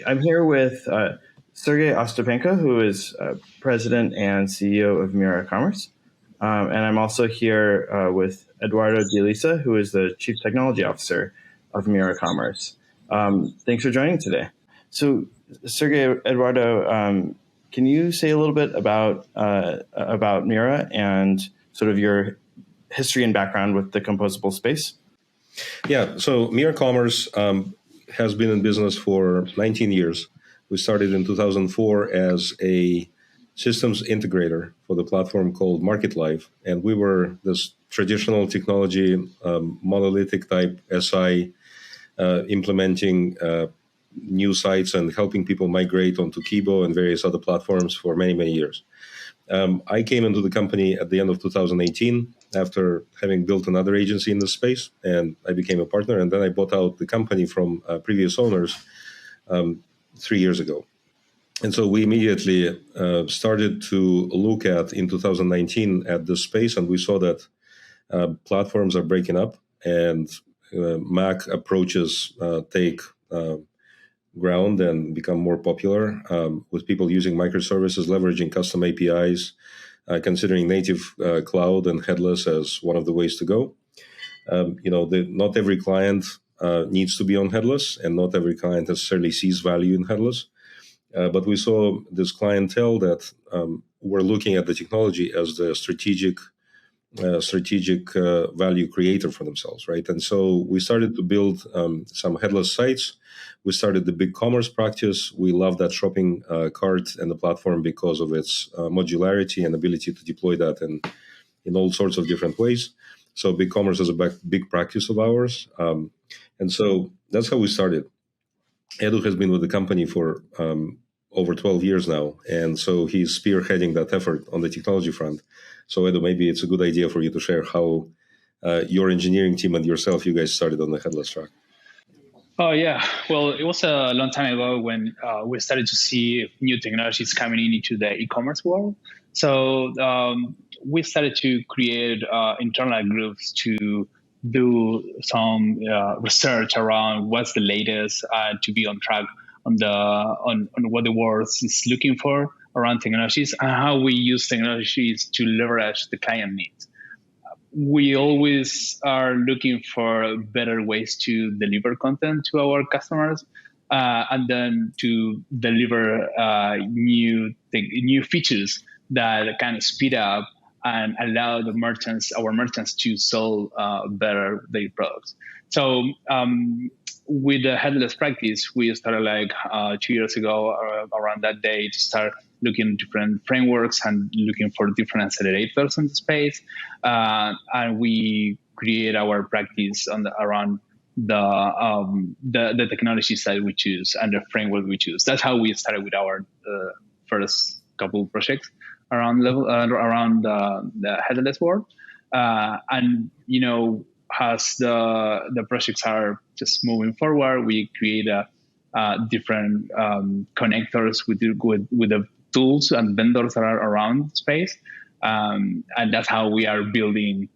I'm here with Sergei Ostapenko, who is president and CEO of Mira Commerce. And I'm also here with Eduardo Lisa, who is the chief technology officer of Mira Commerce. Thanks for joining today. So, Sergei, Eduardo, can you say a little bit about Mira and sort of your history and background with the composable space? Yeah, so Mira Commerce has been in business for 19 years. We started in 2004 as a systems integrator for the platform called Netlify, and we were this traditional technology, monolithic type SI, implementing new sites and helping people migrate onto Kibo and various other platforms for many, many years. I came into the company at the end of 2018 after having built another agency in this space, and I became a partner. And then I bought out the company from previous owners 3 years ago. And so we immediately started to look at, in 2019, at this space, and we saw that platforms are breaking up, and Mac approaches take ground and become more popular, with people using microservices, leveraging custom APIs, considering native cloud and headless as one of the ways to go. Not every client needs to be on headless, and not every client necessarily sees value in headless. But we saw this clientele that were looking at the technology as the strategic value creator for themselves, right? And so we started to build some headless sites. We started the big commerce practice. We love that shopping cart and the platform because of its modularity and ability to deploy that in all sorts of different ways. So big commerce is a big practice of ours. And so that's how we started. Edu has been with the company for over 12 years now. And so he's spearheading that effort on the technology front. So Edu, maybe it's a good idea for you to share how your engineering team and yourself, you guys started on the headless track. Oh, yeah. Well, it was a long time ago when we started to see new technologies coming into the e-commerce world. So we started to create internal groups to do some research around what's the latest to be on track on what the world is looking for around technologies and how we use technologies to leverage the client needs. We always are looking for better ways to deliver content to our customers, and then to deliver new features that kind of speed up and allow our merchants to sell better their products. So with the headless practice, we started 2 years ago around that day to start looking at different frameworks and looking for different accelerators in the space. And we create our practice around the technologies that we choose and the framework we choose. That's how we started with our first couple of projects around the headless world. And as the projects are just moving forward, we create different connectors with the tools and vendors that are around space. And that's how we are building,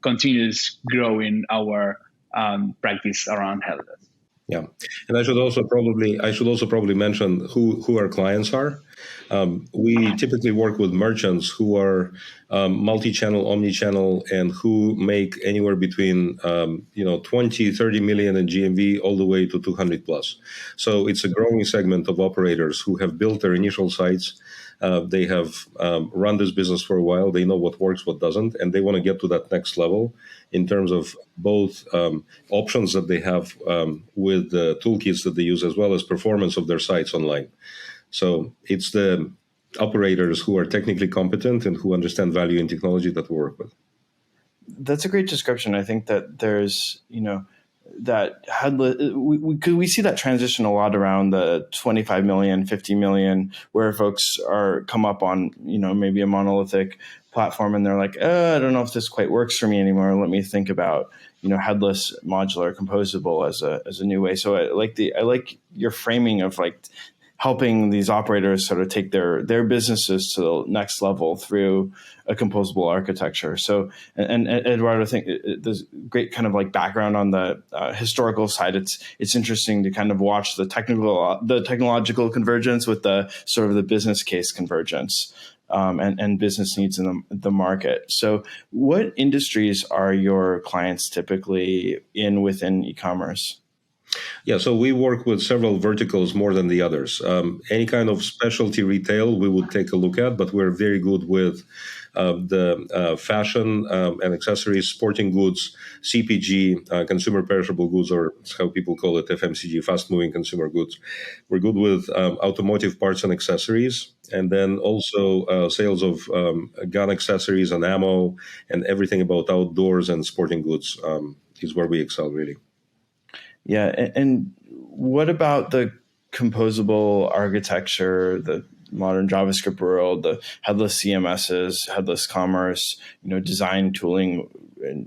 continuous growing our practice around headless. Yeah, and I should also probably mention who our clients are. We typically work with merchants who are multi-channel, omni-channel, and who make anywhere between 20-30 million in GMV all the way to 200 plus. So it's a growing segment of operators who have built their initial sites. They have run this business for a while. They know what works, what doesn't, and they want to get to that next level in terms of both options that they have with the toolkits that they use, as well as performance of their sites online. So it's the operators who are technically competent and who understand value in technology that we work with. That's a great description. I think that there's, that headless, we see that transition a lot around the 25 million, 50 million, where folks come up on, maybe a monolithic platform and they're like, I don't know if this quite works for me anymore. Let me think about, headless, modular, composable as a new way. So I like your framing of helping these operators sort of take their businesses to the next level through a composable architecture. So, and Eduardo, I think there's great kind of like background on the historical side. It's interesting to kind of watch the technological convergence with the sort of the business case convergence. And business needs in the market. So what industries are your clients typically in within e-commerce? Yeah, so we work with several verticals more than the others. Any kind of specialty retail we would take a look at, but we're very good with the fashion and accessories, sporting goods, CPG, consumer perishable goods, or how people call it, FMCG, fast-moving consumer goods. We're good with automotive parts and accessories, and then also sales of gun accessories and ammo and everything about outdoors and sporting goods is where we excel, really. Yeah, and what about the composable architecture, the modern JavaScript world, the headless CMSs, headless commerce, design tooling,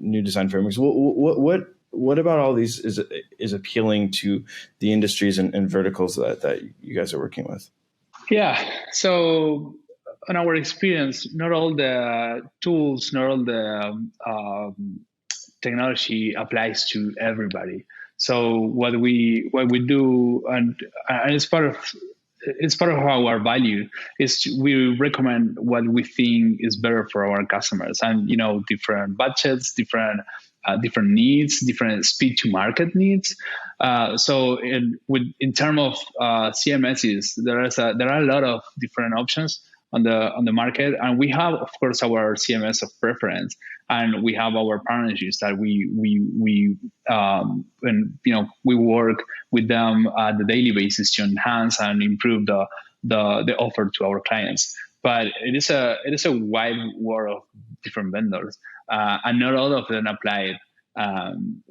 new design frameworks? What about all these is appealing to the industries and verticals that you guys are working with? Yeah. So, in our experience, not all the tools, not all the technology applies to everybody. So what we do, and it's part of our value, is we recommend what we think is better for our customers, and different budgets, different needs, different speed to market needs. So in terms of CMSs, there are a lot of different options on the market, and we have, of course, our CMS of preference, and we have our partnerships that we work with them at the daily basis to enhance and improve the offer to our clients. But it is a wide world of different vendors, and not all of them apply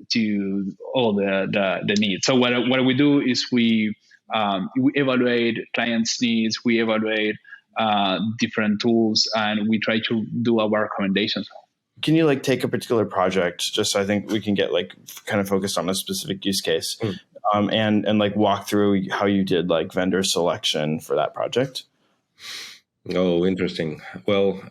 to all the needs. So what we do is we evaluate clients' needs, we evaluate different tools, and we try to do our recommendations. Can you take a particular project, just so I think we can get kind of focused on a specific use case, and walk through how you did vendor selection for that project? Oh, interesting. Well,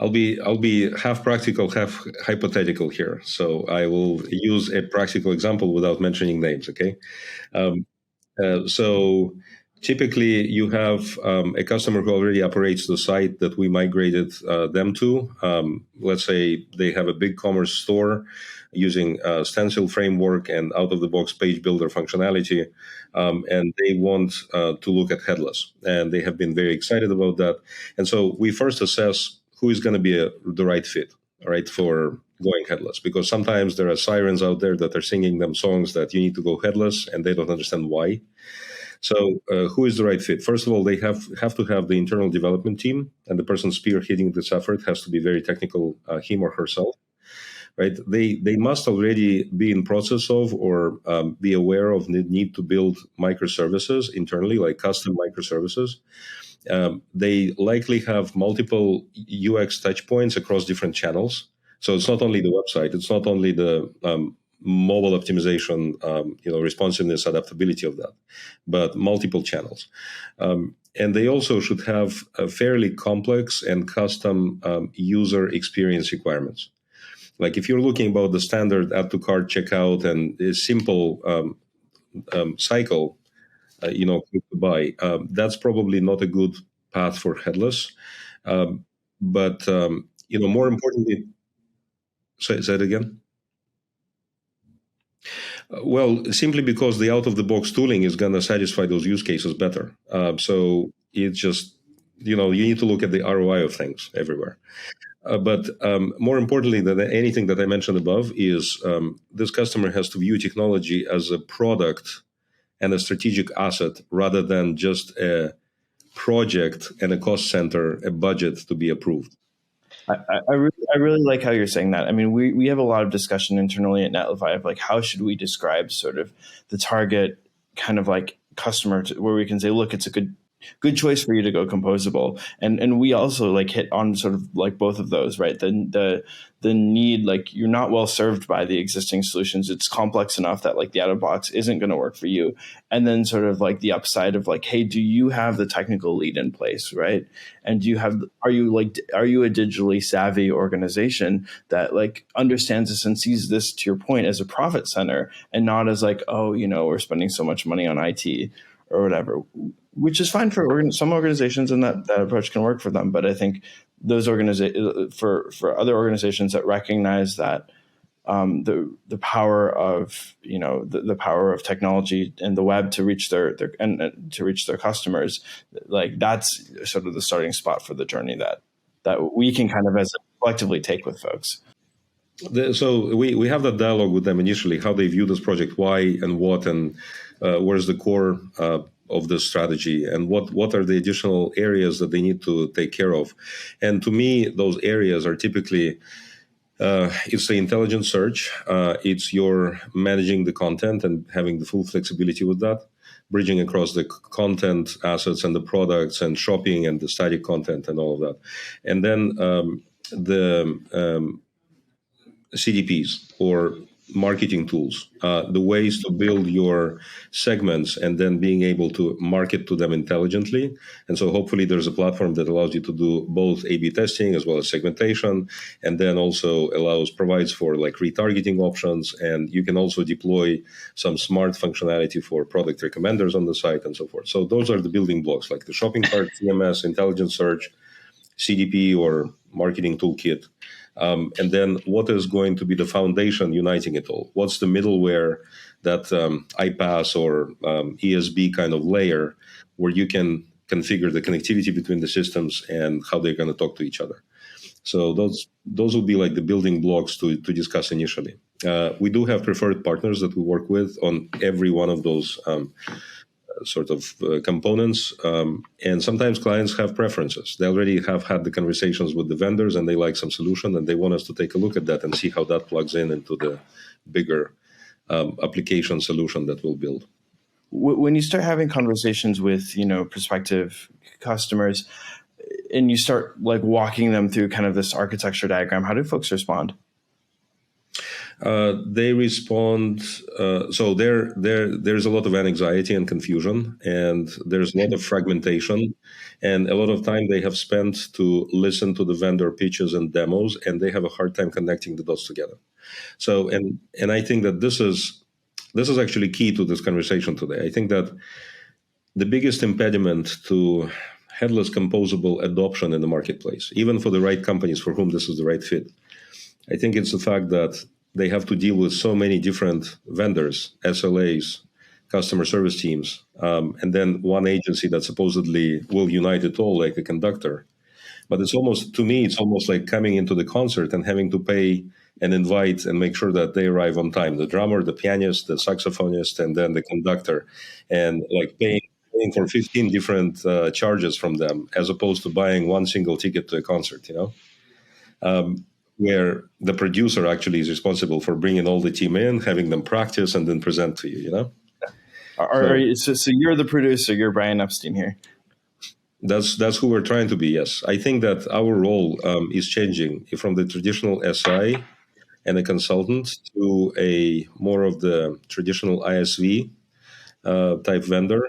I'll be half practical, half hypothetical here. So I will use a practical example without mentioning names. Okay. So typically, you have a customer who already operates the site that we migrated them to. Let's say they have a big commerce store using Stencil framework and out-of-the-box page builder functionality, and they want to look at headless. And they have been very excited about that. And so we first assess who is going to be the right fit, right, for going headless. Because sometimes there are sirens out there that are singing them songs that you need to go headless, and they don't understand why. So who is the right fit? First of all, they have to have the internal development team, and the person spearheading this effort has to be very technical, him or herself, right? They must already be in process of or be aware of the need to build microservices internally, like custom microservices. They likely have multiple UX touch points across different channels. So it's not only the website, it's not only the mobile optimization, responsiveness, adaptability of that, but multiple channels. And they also should have a fairly complex and custom user experience requirements. Like if you're looking about the standard add to cart checkout and a simple cycle, click to buy, that's probably not a good path for headless. But more importantly, say that again. Well, simply because the out-of-the-box tooling is going to satisfy those use cases better. So it's just, you need to look at the ROI of things everywhere. But more importantly than anything that I mentioned above is this customer has to view technology as a product and a strategic asset rather than just a project and a cost center, a budget to be approved. I really like how you're saying that. I mean, we have a lot of discussion internally at Netlify of how should we describe sort of the target kind of customer where we can say, look, it's a good good choice for you to go composable. And we also like hit on sort of like both of those, right? The need, like you're not well served by the existing solutions. It's complex enough that like the out of box isn't going to work for you. And then sort of like the upside of like, hey, do you have the technical lead in place, right? And are you a digitally savvy organization that like understands this and sees this, to your point, as a profit center and not as like, oh, we're spending so much money on IT or whatever, which is fine for some organizations, and that approach can work for them. But I think those for other organizations that recognize that the power of the power of technology and the web to reach their to reach their customers, like that's sort of the starting spot for the journey that we can kind of as collectively take with folks. So we have that dialogue with them initially, how they view this project, why and what, and where's the core of the strategy, and what are the additional areas that they need to take care of. And to me, those areas are typically it's the intelligent search, it's your managing the content and having the full flexibility with that, bridging across the content assets and the products and shopping and the static content and all of that. And then the CDPs or marketing tools, the ways to build your segments and then being able to market to them intelligently. And so hopefully there's a platform that allows you to do both A/B testing as well as segmentation, and then also provides for like retargeting options. And you can also deploy some smart functionality for product recommenders on the site and so forth. So those are the building blocks, like the shopping cart, CMS, intelligent search, CDP or marketing toolkit. And then what is going to be the foundation uniting it all? What's the middleware, that iPaaS or ESB kind of layer where you can configure the connectivity between the systems and how they're going to talk to each other? So those will be like the building blocks to discuss initially. We do have preferred partners that we work with on every one of those sort of components. And sometimes clients have preferences. They already have had the conversations with the vendors and they like some solution and they want us to take a look at that and see how that plugs into the bigger application solution that we'll build. When you start having conversations with, prospective customers and you start like walking them through kind of this architecture diagram, how do folks respond? They respond. So there's a lot of anxiety and confusion, and there's a lot of fragmentation, and a lot of time they have spent to listen to the vendor pitches and demos, and they have a hard time connecting the dots together. So, and I think that this is actually key to this conversation today. I think that the biggest impediment to headless composable adoption in the marketplace, even for the right companies for whom this is the right fit, I think it's the fact that they have to deal with so many different vendors, SLAs, customer service teams, and then one agency that supposedly will unite it all like a conductor. But to me, it's almost like coming into the concert and having to pay and invite and make sure that they arrive on time. The drummer, the pianist, the saxophonist, and then the conductor, and like paying for 15 different charges from them, as opposed to buying one single ticket to a concert, where the producer actually is responsible for bringing all the team in, having them practice, and then present to you, So you're the producer, you're Brian Epstein here. That's who we're trying to be, yes. I think that our role is changing from the traditional SI and a consultant to a more of the traditional ISV type vendor,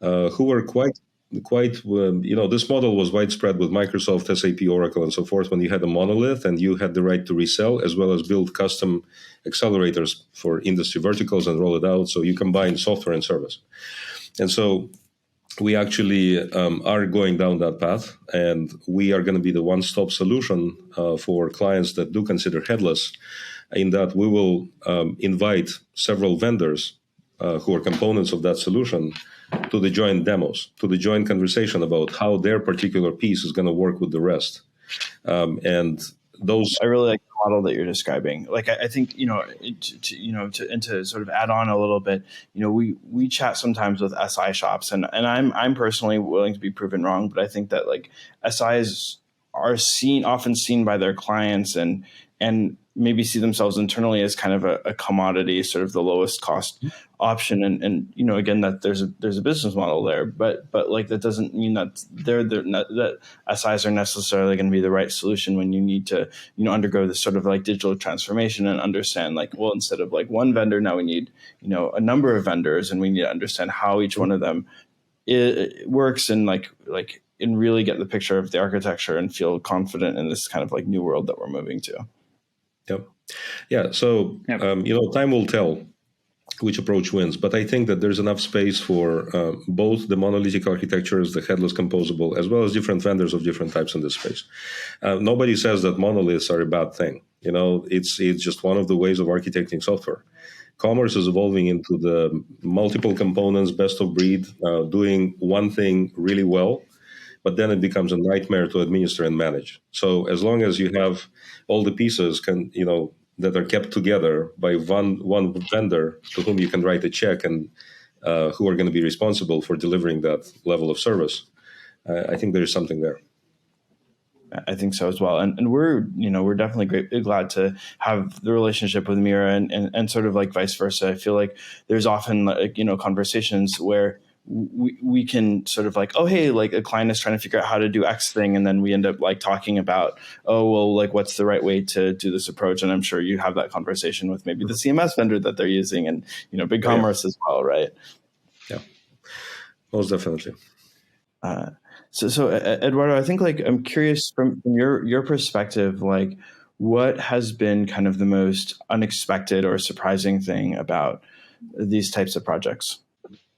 who are quite, this model was widespread with Microsoft, SAP, Oracle, and so forth when you had a monolith and you had the right to resell as well as build custom accelerators for industry verticals and roll it out. So you combine software and service. And so we actually are going down that path, and we are going to be the one-stop solution for clients that do consider headless, in that we will invite several vendors who are components of that solution to the joint demos, to the joint conversation about how their particular piece is going to work with the rest. And those, I really like the model that you're describing. Like, I think, to sort of add on a little bit, we chat sometimes with SI shops, and I'm personally willing to be proven wrong, but I think that like SIs are often seen by their clients and maybe see themselves internally as kind of a commodity, sort of the lowest cost option. And again, that there's a business model there, but like that doesn't mean that that SIs are necessarily going to be the right solution when you need to undergo this sort of like digital transformation and understand like, well, instead of like one vendor, now we need a number of vendors, and we need to understand how each one of them it works, and and really get the picture of the architecture and feel confident in this kind of like new world that we're moving to. Yep. Yeah. So, time will tell which approach wins, but I think that there's enough space for both the monolithic architectures, the headless composable, as well as different vendors of different types in this space. Nobody says that monoliths are a bad thing. It's just one of the ways of architecting software. Commerce is evolving into the multiple components, best of breed, doing one thing really well, but then it becomes a nightmare to administer and manage. So as long as you have all the pieces that are kept together by one vendor to whom you can write a check and who are going to be responsible for delivering that level of service, I think there is something there. I think so as well, and we're definitely glad to have the relationship with Mira and sort of like vice versa. I feel like there's often conversations where we can sort of like, oh, hey, like a client is trying to figure out how to do X thing, and then we end up like talking about, oh, well, like what's the right way to do this approach? And I'm sure you have that conversation with maybe the CMS vendor that they're using, and Big Commerce as well, right? Yeah, most definitely. So Eduardo, I think like I'm curious from your perspective, like what has been kind of the most unexpected or surprising thing about these types of projects?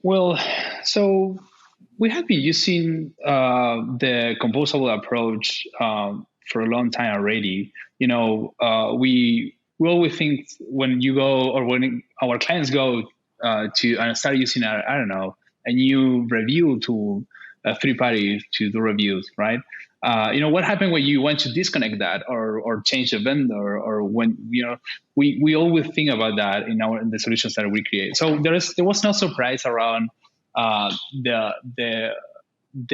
Well, so we have been using the composable approach for a long time already. We always think when you go, or when our clients go to and start using a new review tool, a third party to do reviews, right? What happened when you want to disconnect that or change the vendor, or when we always think about that in the solutions that we create. So there was no surprise around the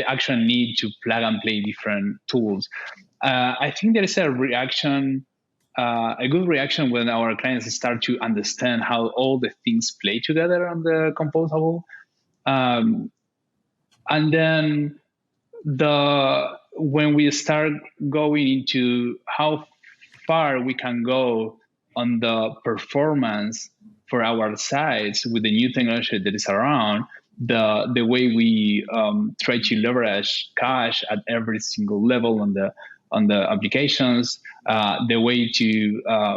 actual need to plug and play different tools. I think there is a good reaction when our clients start to understand how all the things play together on the composable. And then when we start going into how far we can go on the performance for our sites with the new technology that is around, the way we try to leverage cache at every single level on the applications, the way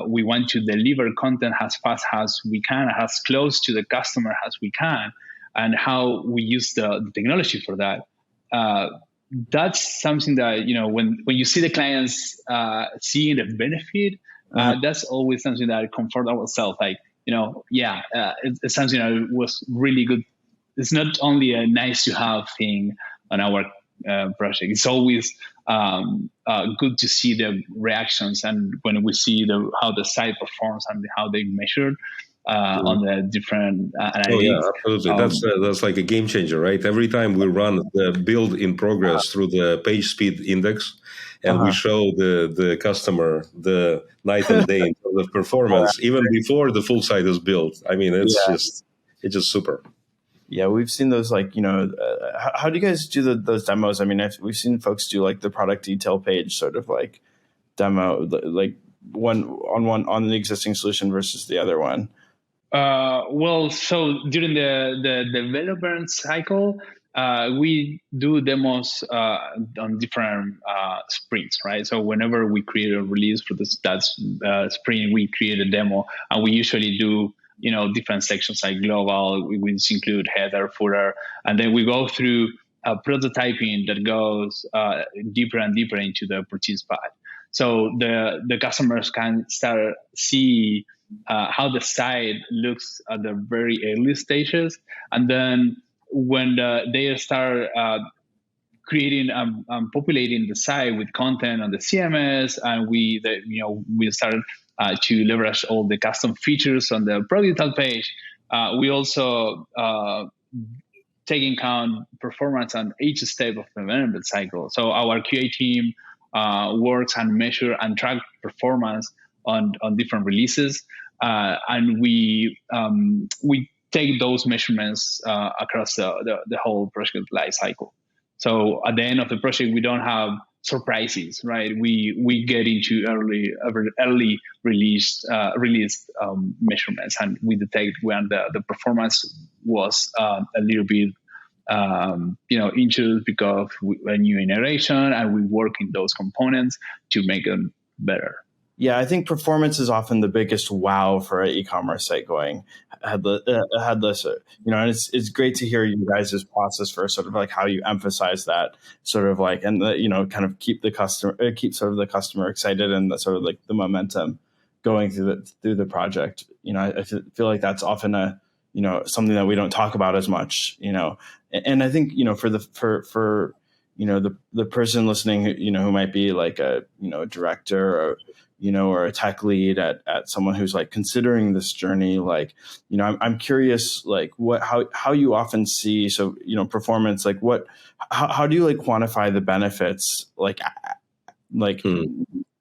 we want to deliver content as fast as we can, as close to the customer as we can, and how we use the technology for that. That's something that, when you see the clients seeing the benefit, that's always something that comfort ourselves. Like, it's something that was really good. It's not only a nice to have thing on our project. It's always good to see the reactions, and when we see how the site performs and how they measured on the different analytics. Oh yeah, absolutely. That's like a game changer, right? Every time we run the build in progress through the page speed index, and we show the customer the night and day in terms of performance, even before the full site is built. I mean, it's just super. Yeah, we've seen those, like, how do you guys do those demos? I mean, we've seen folks do like the product detail page sort of like demo, like one on the existing solution versus the other one. Well, so during the development cycle, we do demos on different sprints, right? So whenever we create a release for that sprint, we create a demo, and we usually do different sections like global, which include header, footer, and then we go through prototyping that goes deeper and deeper into the purchase path. So the customers can start see how the site looks at the very early stages, and then when they start creating populating the site with content on the CMS, and we start to leverage all the custom features on the product detail page. We also take in account performance on each step of the development cycle. So our QA team works and measure and track performance on different releases, and we take those measurements across the whole project life cycle. So at the end of the project, we don't have surprises, right? We get into early released measurements, and we detect when the performance was a little bit introduced because a new iteration, and we work in those components to make them better. Yeah, I think performance is often the biggest wow for an e-commerce site going headless. And it's great to hear you guys' process for sort of like how you emphasize that sort of like, and kind of keep the customer excited, and the sort of like the momentum going through the project. I feel like that's often something that we don't talk about as much. And I think for the person listening who might be like a director or a tech lead at someone who's like considering this journey, like I'm curious like how you often see performance, like how do you like quantify the benefits like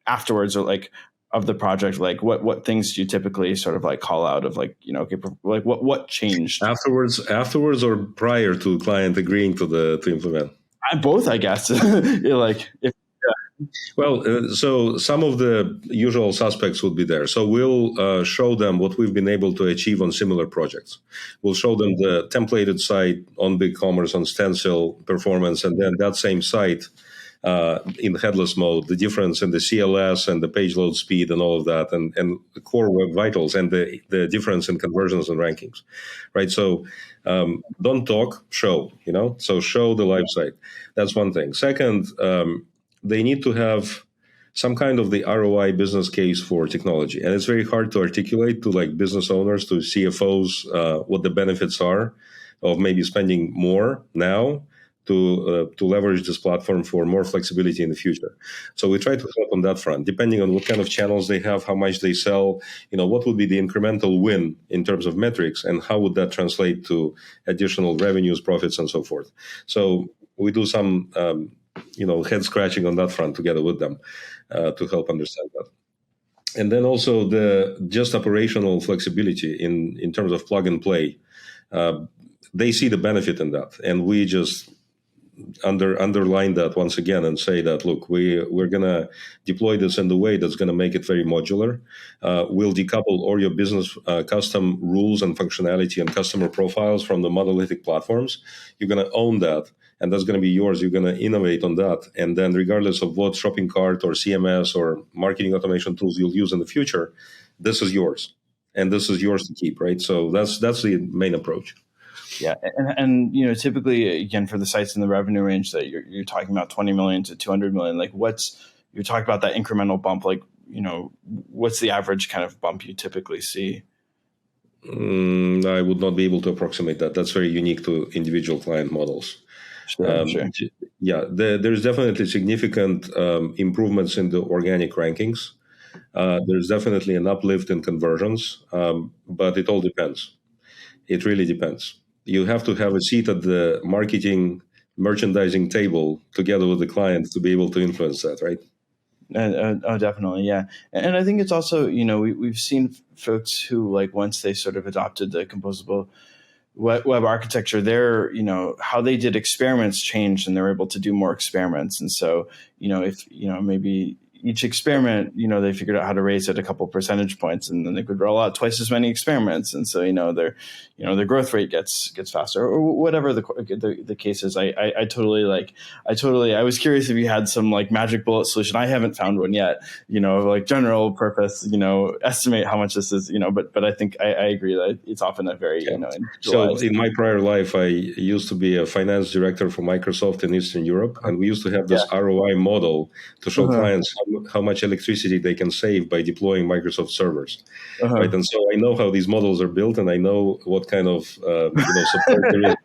afterwards, or like of the project, like what things do you typically sort of like call out of like okay, like what changed afterwards or prior to client agreeing to implement? Both, I guess. Like so some of the usual suspects would be there. So we'll show them what we've been able to achieve on similar projects. We'll show them the templated site on BigCommerce on Stencil performance, and then that same site in headless mode, the difference in the CLS and the page load speed and all of that, and the core web vitals, and the difference in conversions and rankings, right? So don't talk, show, so show the live site. That's one thing. Second, they need to have some kind of the ROI business case for technology. And it's very hard to articulate to like business owners, to CFOs, what the benefits are of maybe spending more now to leverage this platform for more flexibility in the future. So we try to help on that front, depending on what kind of channels they have, how much they sell, what would be the incremental win in terms of metrics, and how would that translate to additional revenues, profits, and so forth. So we do some head scratching on that front together with them to help understand that. And then also the just operational flexibility in terms of plug and play. They see the benefit in that, and we just underline that once again and say that, look, we're going to deploy this in the way that's going to make it very modular. We'll decouple all your business custom rules and functionality and customer profiles from the monolithic platforms. You're going to own that, and that's going to be yours. You're going to innovate on that. And then regardless of what shopping cart or CMS or marketing automation tools you'll use in the future, this is yours. And this is yours to keep, right? So that's the main approach. Yeah, and typically again for the sites in the revenue range that you're talking about 20 million to 200 million, like you're talking about that incremental bump, like what's the average kind of bump you typically see? I would not be able to approximate that. That's very unique to individual client models. Sure. Yeah, there's definitely significant improvements in the organic rankings. There's definitely an uplift in conversions, but it all depends. It really depends. You have to have a seat at the marketing, merchandising table together with the client to be able to influence that, right? Oh, definitely, yeah. And I think it's also, we've seen folks who, like, once they sort of adopted the composable web architecture, their, how they did experiments changed, and they're able to do more experiments. And so, if, maybe each experiment, they figured out how to raise it a couple percentage points, and then they could roll out twice as many experiments. And so, their growth rate gets faster, or whatever the case is. I was curious if you had some like magic bullet solution. I haven't found one yet, like general purpose, estimate how much this is, but I think I agree that it's often a very, So in my prior life, I used to be a finance director for Microsoft in Eastern Europe. And we used to have this ROI model to show clients how much electricity they can save by deploying Microsoft servers, right? And so I know how these models are built, and I know what kind of support there is.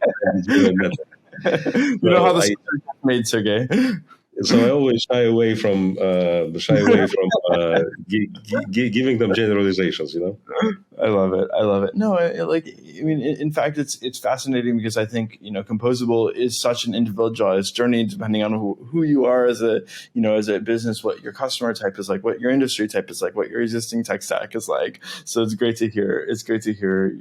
How the made, Sergei. So I always shy away from giving them generalizations. I love it. I love it. No, I mean, in fact, it's fascinating because I think, Composable is such an individualized journey depending on who you are as a business, what your customer type is like, what your industry type is like, what your existing tech stack is like. So it's great to hear. It's great to hear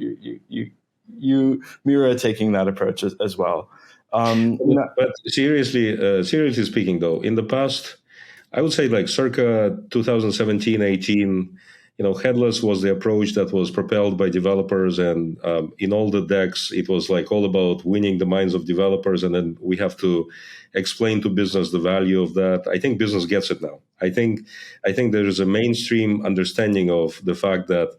you Mira, taking that approach as well. But seriously speaking, though, in the past, I would say like circa 2017, 18, headless was the approach that was propelled by developers. And in all the decks, it was like all about winning the minds of developers. And then we have to explain to business the value of that. I think business gets it now. I think there is a mainstream understanding of the fact that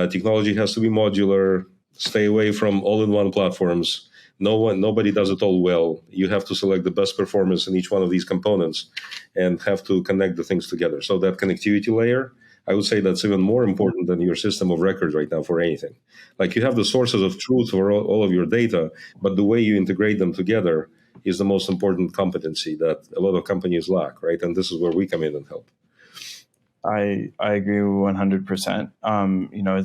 technology has to be modular, stay away from all-in-one platforms. Nobody does it all well. You have to select the best performance in each one of these components and have to connect the things together. So that connectivity layer, I would say that's even more important than your system of record right now for anything. Like you have the sources of truth for all of your data, but the way you integrate them together is the most important competency that a lot of companies lack, right? And this is where we come in and help. I agree 100%.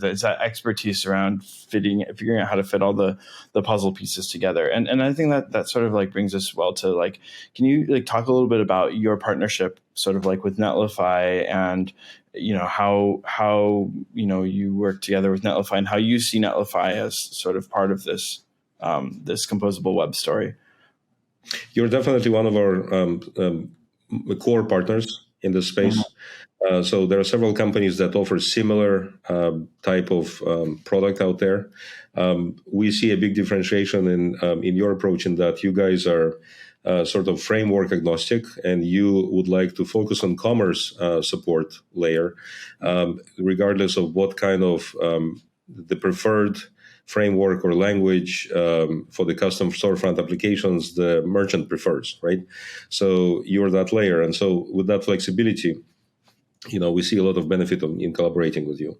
It's that expertise around figuring out how to fit all the puzzle pieces together. And I think that sort of like brings us well to like, can you like talk a little bit about your partnership sort of like with Netlify and, how you work together with Netlify and how you see Netlify as sort of part of this, this composable web story? You're definitely one of our core partners in this space. So there are several companies that offer similar type of product out there. We see a big differentiation in your approach in that you guys are sort of framework agnostic, and you would like to focus on commerce support layer, regardless of what kind of the preferred framework or language for the custom storefront applications the merchant prefers, right? So you're that layer, and so with that flexibility, we see a lot of benefit in collaborating with you.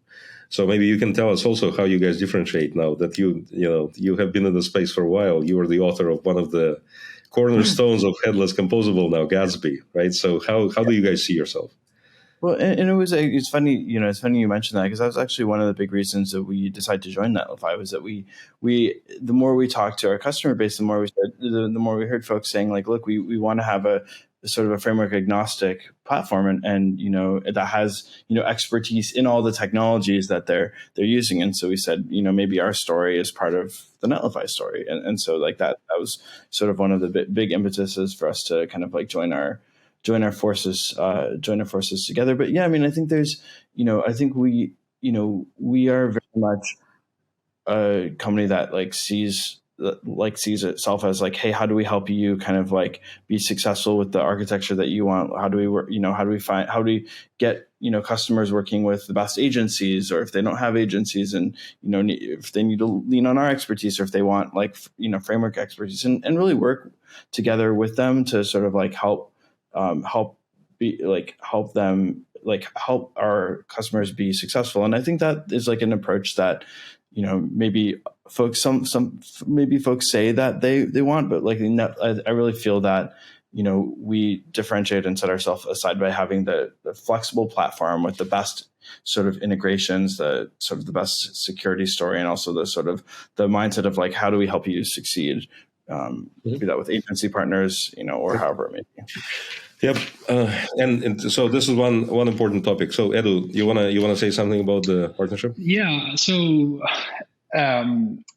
So maybe you can tell us also how you guys differentiate now that you have been in the space for a while. You are the author of one of the cornerstones of headless composable now, Gatsby, right? So how do you guys see yourself? Well, and it's funny, it's funny you mentioned that because that was actually one of the big reasons that we decided to join Netlify was that we the more we talked to our customer base, the more we heard folks saying like, look, we want to have a sort of a framework agnostic platform and that has expertise in all the technologies that they're using. And so we said maybe our story is part of the Netlify story, and so like that was sort of one of the big impetuses for us to kind of like join our forces together. But yeah, I mean, I think there's I think we are very much a company that sees itself as like, hey, how do we help you kind of like be successful with the architecture that you want? How do we work? How do we get customers working with the best agencies, or if they don't have agencies, and if they need to lean on our expertise, or if they want framework expertise, and really work together with them to sort of like help our customers be successful. And I think that is like an approach that maybe folks maybe folks say that they want, but I really feel that we differentiate and set ourselves aside by having the flexible platform with the best sort of integrations, the sort of the best security story, and also the sort of the mindset of like, how do we help you succeed? Be that with agency partners, or however it may be. Yep, and so this is one important topic. So Edu, you wanna say something about the partnership? Yeah. So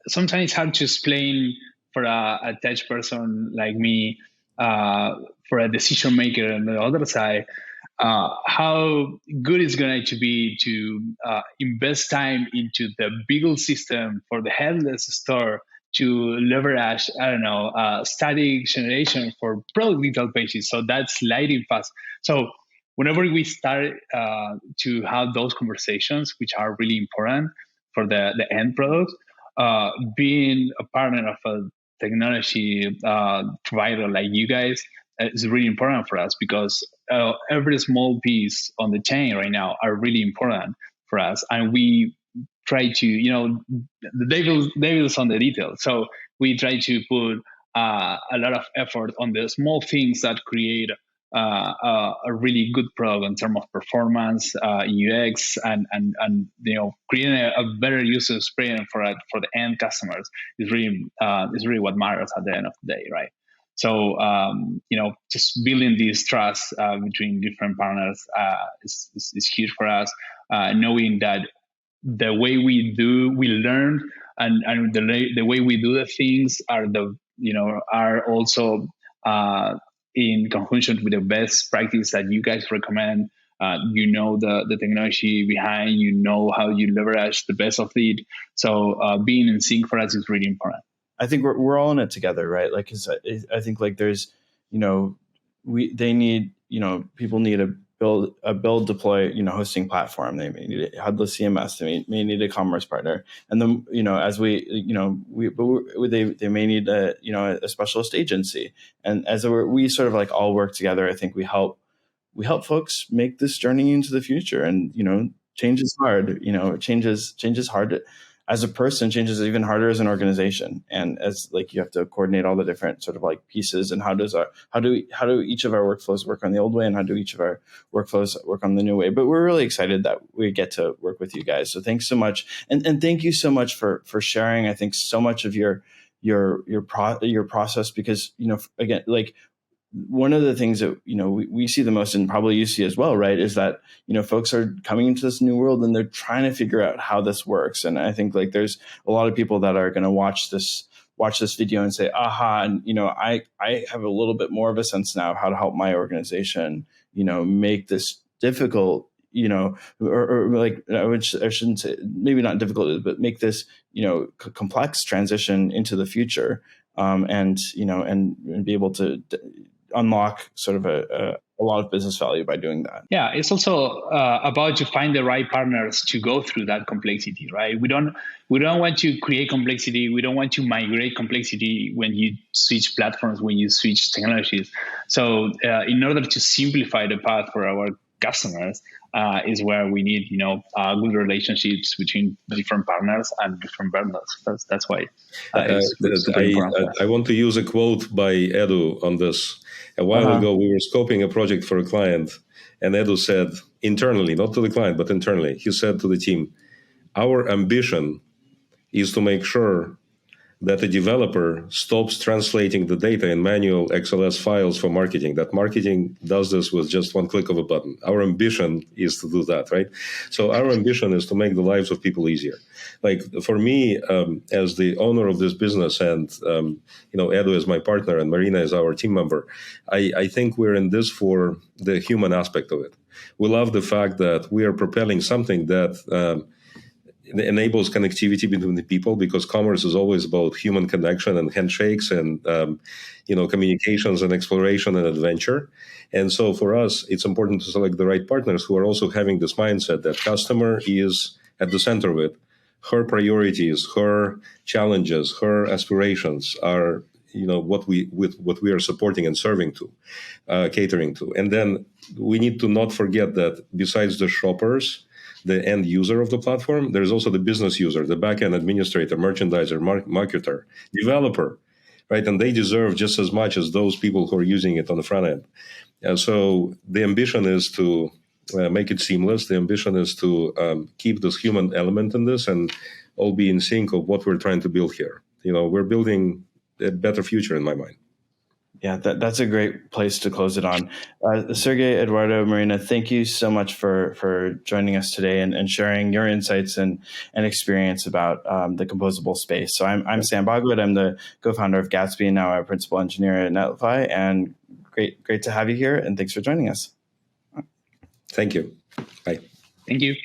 sometimes it's hard to explain for a tech person like me, for a decision maker on the other side, how good it's going to be to invest time into the build system for the headless store to leverage, static generation for product detail pages. So that's lightning fast. So whenever we start to have those conversations, which are really important for the end product, being a partner of a technology provider like you guys is really important for us, because every small piece on the chain right now are really important for us, and we try to, the devil's on the details. So we try to put a lot of effort on the small things that create a really good product in terms of performance, UX, and creating a better user experience for the end customers is really what matters at the end of the day, right? So just building this trust between different partners is huge for us. Knowing that the way we learn, and the way we do the things are also in conjunction with the best practice that you guys recommend. The technology behind, how you leverage the best of it. So being in sync for us is really important. I think we're all in it together, right? Like, 'cause I think like there's, they need, people need a build deploy, hosting platform. They may need a headless CMS. They may need a commerce partner, and then as they may need a specialist agency, and as we sort of like all work together, I think we help folks make this journey into the future. And change is hard. Change is hard. As a person, change is even harder as an organization, and as like you have to coordinate all the different sort of like pieces. And how do each of our workflows work on the old way, and how do each of our workflows work on the new way? But we're really excited that we get to work with you guys. So thanks so much, and thank you so much for sharing. I think so much of your process, because again, like, one of the things that we see the most, and probably you see as well, right, is that folks are coming into this new world and they're trying to figure out how this works. And I think like there's a lot of people that are going to watch this video and say, aha, and I have a little bit more of a sense now of how to help my organization make this difficult, or like, I shouldn't say, maybe not difficult, but make this complex transition into the future, and be able to unlock sort of a lot of business value by doing that. Yeah, it's also about to find the right partners to go through that complexity, right? We don't want to create complexity. We don't want to migrate complexity when you switch platforms, when you switch technologies. So in order to simplify the path for our customers, is where we need good relationships between different partners and different vendors. That's why I want to use a quote by Edu on this. A while ago, we were scoping a project for a client, and Edu said internally, not to the client, but internally, he said to the team, our ambition is to make sure that the developer stops translating the data in manual XLS files for marketing, that marketing does this with just one click of a button. Our ambition is to do that, right? So our ambition is to make the lives of people easier. Like for me, as the owner of this business, and Edu is my partner and Marina is our team member, I think we're in this for the human aspect of it. We love the fact that we are propelling something that enables connectivity between the people, because commerce is always about human connection and handshakes and communications and exploration and adventure. And so for us, it's important to select the right partners who are also having this mindset that customer is at the center of it. Her priorities, her challenges, her aspirations are what we are supporting and serving to, catering to. And then we need to not forget that besides the shoppers, the end user of the platform, there's also the business user, the backend administrator, merchandiser, marketer, developer, right? And they deserve just as much as those people who are using it on the front end. And so the ambition is to make it seamless. The ambition is to keep this human element in this and all be in sync of what we're trying to build here. We're building a better future in my mind. Yeah, that's a great place to close it on. Sergei, Eduardo, Marina, thank you so much for joining us today and sharing your insights and experience about the composable space. So I'm Sam Bhagwat. I'm the co-founder of Gatsby and now a principal engineer at Netlify. And great to have you here. And thanks for joining us. Thank you. Bye. Thank you.